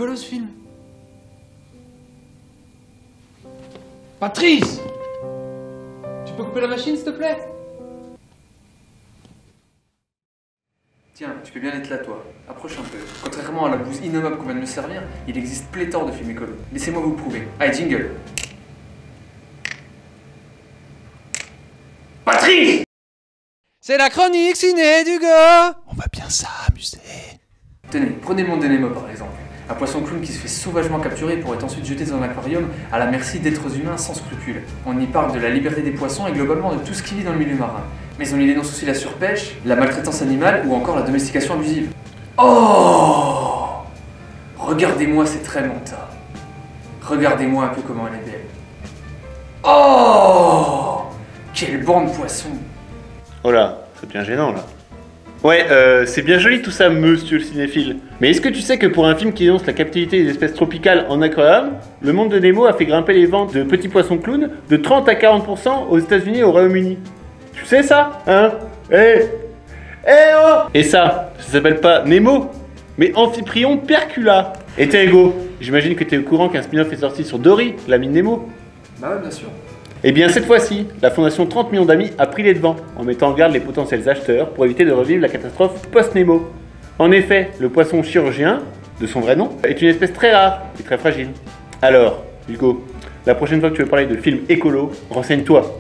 écolo ce film. Patrice! Tu peux couper la machine s'il te plaît? Tiens, tu peux bien être là toi. Approche un peu. Contrairement à la bouse innommable qu'on vient de me servir, il existe pléthore de films écolo. Laissez-moi vous prouver. Allez, jingle! Patrice! C'est la chronique ciné du gars. On va bien s'amuser. Tenez, prenez le monde de Nemo par exemple. Un poisson clown qui se fait sauvagement capturer pour être ensuite jeté dans un aquarium à la merci d'êtres humains sans scrupules. On y parle de la liberté des poissons et globalement de tout ce qui vit dans le milieu marin. Mais on y dénonce aussi la surpêche, la maltraitance animale ou encore la domestication abusive. Oh! Regardez-moi cette remonta. Regardez-moi un peu comment elle est belle. Oh! Quelle bande de poissons! Oh là, ça devient gênant là. Ouais, c'est bien joli tout ça, monsieur le cinéphile. Mais est-ce que tu sais que pour un film qui dénonce la captivité des espèces tropicales en aquarium, le monde de Nemo a fait grimper les ventes de petits poissons clowns de 30 à 40% aux États-Unis et au Royaume-Uni? Tu sais ça, hein? Oh! Et ça s'appelle pas Nemo, mais Amphiprion percula. Et t'es Hugo, j'imagine que t'es au courant qu'un spin-off est sorti sur Dory, l'ami de Nemo. Bah ouais, bien sûr. Eh bien cette fois-ci, la fondation 30 millions d'amis a pris les devants, en mettant en garde les potentiels acheteurs pour éviter de revivre la catastrophe post-Nemo. En effet, le poisson chirurgien, de son vrai nom, est une espèce très rare et très fragile. Alors, Hugo, la prochaine fois que tu veux parler de films écolo, renseigne-toi.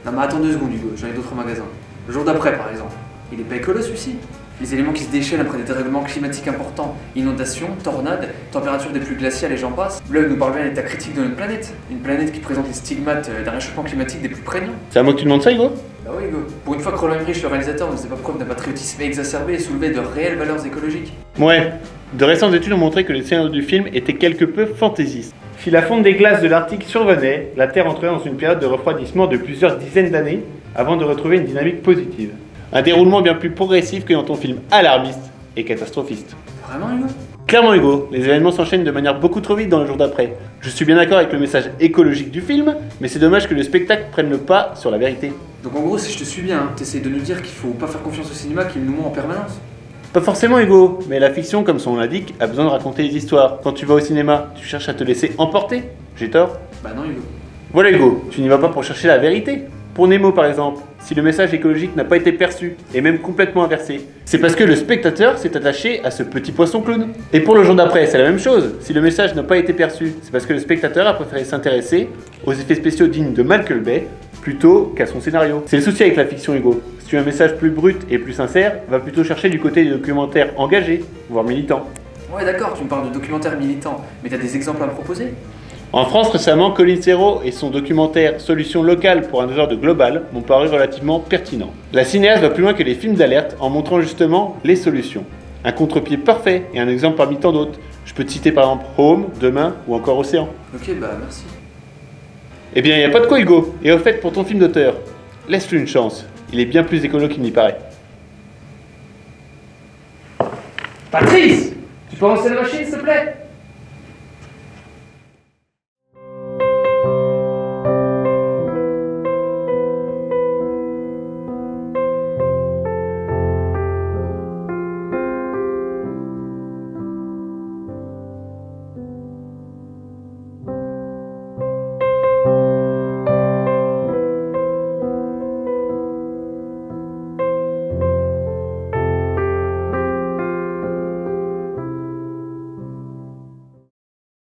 Non mais attends 2 secondes Hugo, j'en ai d'autres magasins. Le jour d'après par exemple. Il est pas écolo celui-ci? Les éléments qui se déchaînent après des dérèglements climatiques importants, inondations, tornades, températures des pluies glaciales et j'en passe. L'œil nous parle bien de l'état critique de notre planète. Une planète qui présente les stigmates d'un réchauffement climatique des plus prégnants. C'est à moi que tu demandes ça, Hugo? Bah oui Hugo. Pour une fois que Roland Emmerich, le réalisateur, ne faisait pas preuve d'un patriotisme exacerbé et soulevait de réelles valeurs écologiques. Ouais, de récentes études ont montré que le scénario du film était quelque peu fantaisiste. Si la fonte des glaces de l'Arctique survenait, la Terre entrait dans une période de refroidissement de plusieurs dizaines d'années avant de retrouver une dynamique positive. Un déroulement bien plus progressif que dans ton film alarmiste et catastrophiste. Vraiment Hugo? Clairement Hugo, les événements s'enchaînent de manière beaucoup trop vite dans le jour d'après. Je suis bien d'accord avec le message écologique du film, mais c'est dommage que le spectacle prenne le pas sur la vérité. Donc en gros, si je te suis bien, hein, t'essayes de nous dire qu'il faut pas faire confiance au cinéma qui nous ment en permanence. Pas forcément Hugo, mais la fiction, comme son nom l'indique, a besoin de raconter des histoires. Quand tu vas au cinéma, tu cherches à te laisser emporter. J'ai tort? Bah non Hugo. Voilà Hugo, tu n'y vas pas pour chercher la vérité. Pour Nemo par exemple, si le message écologique n'a pas été perçu, et même complètement inversé, c'est parce que le spectateur s'est attaché à ce petit poisson clown. Et pour le jour d'après, c'est la même chose. Si le message n'a pas été perçu, c'est parce que le spectateur a préféré s'intéresser aux effets spéciaux dignes de Michael Bay plutôt qu'à son scénario. C'est le souci avec la fiction Hugo. Si tu as un message plus brut et plus sincère, va plutôt chercher du côté des documentaires engagés, voire militants. Ouais d'accord, tu me parles de documentaires militants, mais t'as des exemples à me proposer? En France, récemment, Colin Serrault et son documentaire Solutions locales pour un désordre global m'ont paru relativement pertinents. La cinéaste va plus loin que les films d'alerte en montrant justement les solutions. Un contre-pied parfait et un exemple parmi tant d'autres. Je peux te citer par exemple Home, Demain ou encore Océan. Ok, bah merci. Eh bien, il n'y a pas de quoi Hugo. Et au fait, pour ton film d'auteur, laisse-lui une chance. Il est bien plus écolo qu'il n'y paraît. Patrice! Tu peux lancer la machine s'il te plaît?